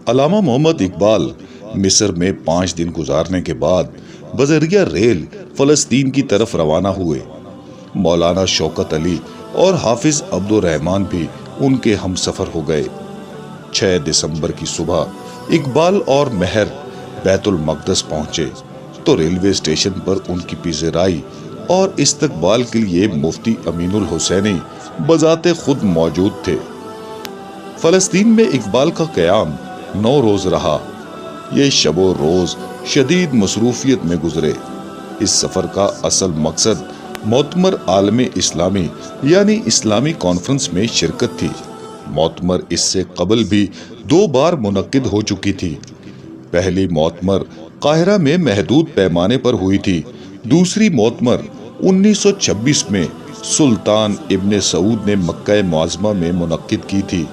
علامہ محمد اقبال مصر میں 5 دن گزارنے کے بعد بذریعہ ریل فلسطین کی طرف روانہ ہوئے۔ مولانا شوکت علی اور حافظ عبد الرحمن بھی ان کے ہم سفر ہو گئے۔ 6 دسمبر کی صبح اقبال اور مہر بیت المقدس پہنچے تو ریلوے اسٹیشن پر ان کی پذیرائی اور استقبال کے لیے مفتی امین الحسینی بذات خود موجود تھے۔ فلسطین میں اقبال کا قیام 9 روز رہا۔ یہ شب و روز شدید مصروفیت میں گزرے۔ اس سفر کا اصل مقصد مؤتمر عالم اسلامی یعنی اسلامی کانفرنس میں شرکت تھی۔ مؤتمر اس سے قبل بھی 2 بار منعقد ہو چکی تھی۔ پہلی مؤتمر قاہرہ میں محدود پیمانے پر ہوئی تھی۔ دوسری مؤتمر 1926 میں سلطان ابن سعود نے مکہ معظمہ میں منعقد کی تھی۔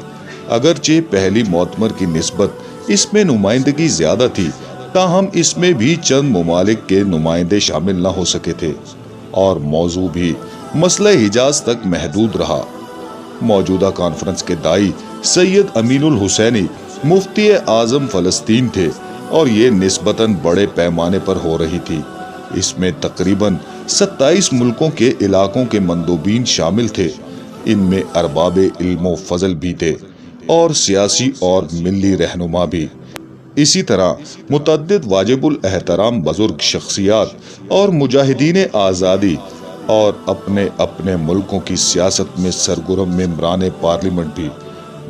اگرچہ پہلی مؤتمر کی نسبت اس میں نمائندگی زیادہ تھی، تاہم اس میں بھی چند ممالک کے نمائندے شامل نہ ہو سکے تھے اور موضوع بھی مسئلہ حجاز تک محدود رہا۔ موجودہ کانفرنس کے داعی سید امین الحسینی مفتی اعظم فلسطین تھے اور یہ نسبتاً بڑے پیمانے پر ہو رہی تھی۔ اس میں تقریباً 27 ملکوں کے علاقوں کے مندوبین شامل تھے۔ ان میں ارباب علم و فضل بھی تھے اور سیاسی اور ملی رہنما بھی۔ اسی طرح متعدد واجب الاحترام بزرگ شخصیات اور مجاہدین آزادی اور اپنے اپنے ملکوں کی سیاست میں سرگرم ممبران پارلیمنٹ بھی۔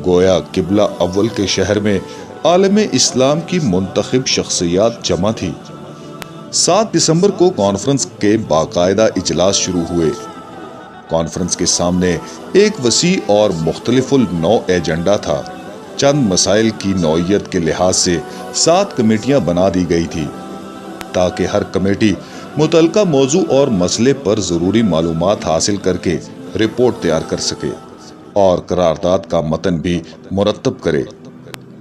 گویا قبلہ اول کے شہر میں عالم اسلام کی منتخب شخصیات جمع تھی۔ 7 دسمبر کو کانفرنس کے باقاعدہ اجلاس شروع ہوئے۔ کانفرنس کے سامنے ایک وسیع اور مختلف النوع ایجنڈا تھا۔ چند مسائل کی نوعیت کے لحاظ سے 7 کمیٹیاں بنا دی گئی تھی تاکہ ہر کمیٹی متعلقہ موضوع اور مسئلے پر ضروری معلومات حاصل کر کے رپورٹ تیار کر سکے اور قرارداد کا متن بھی مرتب کرے۔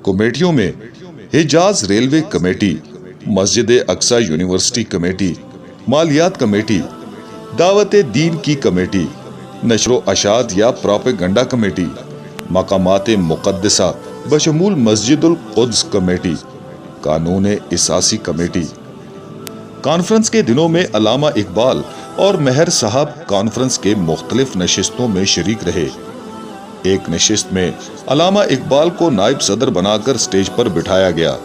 کمیٹیوں میں حجاز ریلوے کمیٹی، مسجد اقصی یونیورسٹی کمیٹی، مالیات کمیٹی، دعوت دین کی کمیٹی، نشر و اشاعت یا پروپیگنڈا کمیٹی، مقامات مقدسہ بشمول مسجد القدس کمیٹی، قانون اساسی کمیٹی۔ کانفرنس کے دنوں میں علامہ اقبال اور مہر صاحب کانفرنس کے مختلف نشستوں میں شریک رہے۔ ایک نشست میں علامہ اقبال کو نائب صدر بنا کر سٹیج پر بٹھایا گیا۔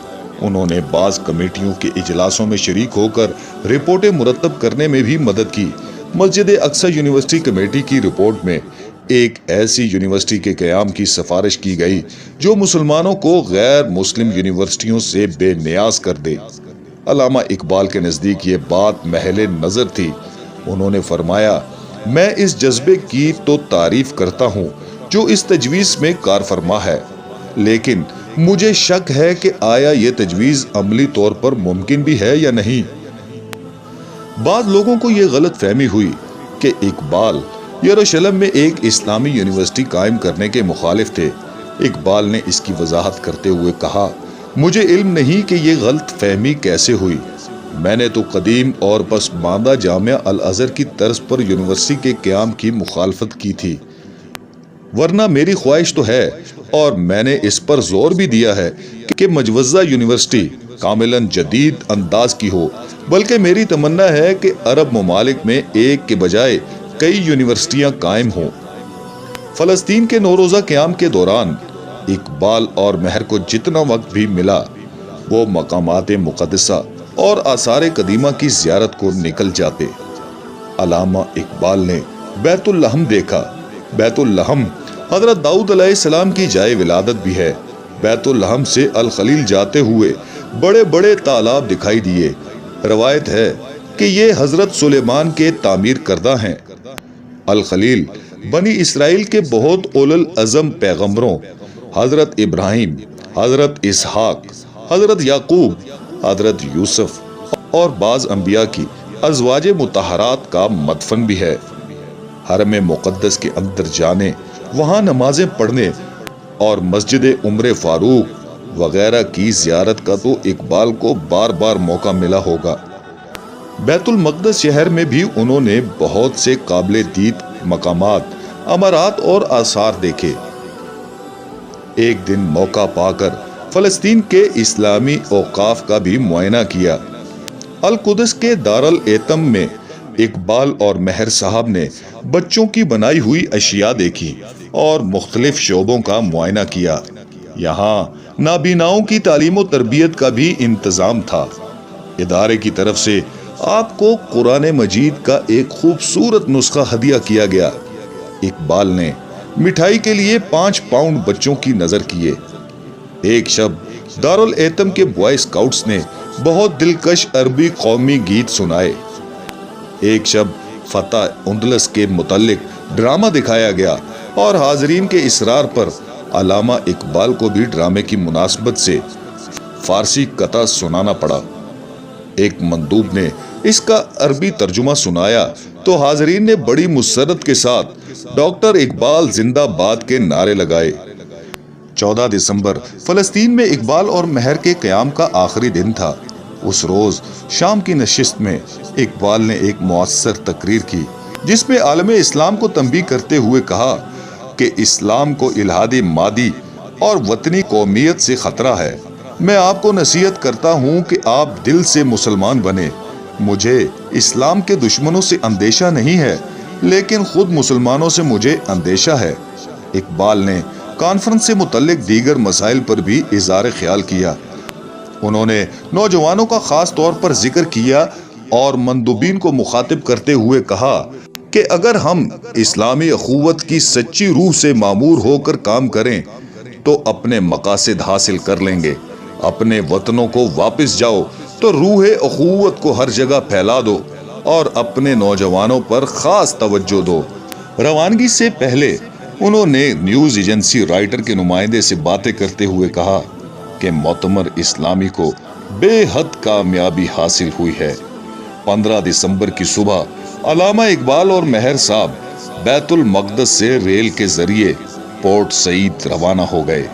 انہوں نے بعض کمیٹیوں کے اجلاسوں میں شریک ہو کر رپورٹیں مرتب کرنے میں بھی مدد کی۔ مسجد اقصی یونیورسٹی کمیٹی کی رپورٹ میں ایک ایسی یونیورسٹی کے قیام کی سفارش کی گئی جو مسلمانوں کو غیر مسلم یونیورسٹیوں سے بے نیاز کر دے۔ علامہ اقبال کے نزدیک یہ بات محل نظر تھی۔ انہوں نے فرمایا، میں اس جذبے کی تو تعریف کرتا ہوں جو اس تجویز میں کار فرما ہے، لیکن مجھے شک ہے کہ آیا یہ تجویز عملی طور پر ممکن بھی ہے یا نہیں۔ بعض لوگوں کو یہ غلط فہمی ہوئی کہ اقبال یروشلم میں ایک اسلامی یونیورسٹی قائم کرنے کے مخالف تھے۔ اقبال نے اس کی وضاحت کرتے ہوئے کہا، مجھے علم نہیں کہ یہ غلط فہمی کیسے ہوئی۔ میں نے تو قدیم اور پسماندہ جامعہ الازہر کی طرز پر یونیورسٹی کے قیام کی مخالفت کی تھی، ورنہ میری خواہش تو ہے اور میں نے اس پر زور بھی دیا ہے کہ مجوزہ یونیورسٹی کاملاً جدید انداز کی ہو، بلکہ میری تمنا ہے کہ عرب ممالک میں ایک کے بجائے کئی یونیورسٹیاں قائم ہوں۔ فلسطین کے 9 روزہ قیام کے دوران اقبال اور مہر کو جتنا وقت بھی ملا وہ مقامات مقدسہ اور آثار قدیمہ کی زیارت کو نکل جاتے۔ علامہ اقبال نے بیت اللحم دیکھا۔ بیت اللحم حضرت داؤد علیہ السلام کی جائے ولادت بھی ہے۔ بیت اللحم سے الخلیل جاتے ہوئے بڑے بڑے تالاب دکھائی دیے۔ روایت ہے کہ یہ حضرت سلیمان کے تعمیر کردہ ہیں۔ الخلیل بنی اسرائیل کے بہت اولو العزم پیغمبروں حضرت ابراہیم، حضرت اسحاق، حضرت یعقوب، حضرت یوسف اور بعض انبیاء کی ازواج مطہرات کا مدفن بھی ہے۔ حرم مقدس کے اندر جانے، وہاں نمازیں پڑھنے اور مسجد عمر فاروق وغیرہ کی زیارت کا تو اقبال کو بار بار موقع ملا ہوگا۔ بیت المقدس شہر میں بھی انہوں نے بہت سے قابل دید مقامات، عمارات اور آثار دیکھے۔ ایک دن موقع پا کر فلسطین کے اسلامی اوقاف کا بھی معائنہ کیا۔ القدس کے دارالایتم میں اقبال اور مہر صاحب نے بچوں کی بنائی ہوئی اشیاء دیکھی اور مختلف شعبوں کا معائنہ کیا۔ یہاں نابیناؤں کی تعلیم و تربیت کا بھی انتظام تھا۔ ادارے کی طرف سے آپ کو قرآن مجید کا ایک خوبصورت نسخہ ہدیہ کیا گیا۔ اقبال نے مٹھائی کے لیے 5 پاؤنڈ بچوں کی نظر کیے۔ ایک شب دارالایتم کے بوائے اسکاؤٹس نے بہت دلکش عربی قومی گیت سنائے۔ ایک شب فتح اندلس کے متعلق ڈرامہ دکھایا گیا اور حاضرین کے اصرار پر علامہ اقبال کو بھی ڈرامے کی مناسبت سے فارسی قطع سنانا پڑا۔ ایک مندوب نے اس کا عربی ترجمہ سنایا تو حاضرین نے بڑی مسرت کے ساتھ ڈاکٹر اقبال زندہ باد کے نعرے لگائے۔ 14 دسمبر فلسطین میں اقبال اور مہر کے قیام کا آخری دن تھا۔ اس روز شام کی نشست میں اقبال نے ایک مؤثر تقریر کی جس میں عالم اسلام کو تنبیہ کرتے ہوئے کہا کہ اسلام کو الحادی مادی اور وطنی قومیت سے خطرہ ہے۔ میں آپ کو نصیحت کرتا ہوں کہ آپ دل سے مسلمان بنیں۔ مجھے اسلام کے دشمنوں سے اندیشہ نہیں ہے، لیکن خود مسلمانوں سے مجھے اندیشہ ہے۔ اقبال نے کانفرنس سے متعلق دیگر مسائل پر بھی اظہار خیال کیا۔ انہوں نے نوجوانوں کا خاص طور پر ذکر کیا اور مندوبین کو مخاطب کرتے ہوئے کہا کہ اگر ہم اسلامی اخوت کی سچی روح سے معمور ہو کر کام کریں تو اپنے مقاصد حاصل کر لیں گے۔ اپنے وطنوں کو واپس جاؤ تو روح اخوت کو ہر جگہ پھیلا دو اور اپنے نوجوانوں پر خاص توجہ دو۔ روانگی سے پہلے انہوں نے نیوز ایجنسی رائٹر کے نمائندے سے باتیں کرتے ہوئے کہا کہ مؤتمر اسلامی کو بے حد کامیابی حاصل ہوئی ہے۔ 15 دسمبر کی صبح علامہ اقبال اور مہر صاحب بیت المقدس سے ریل کے ذریعے پورٹ سعید روانہ ہو گئے۔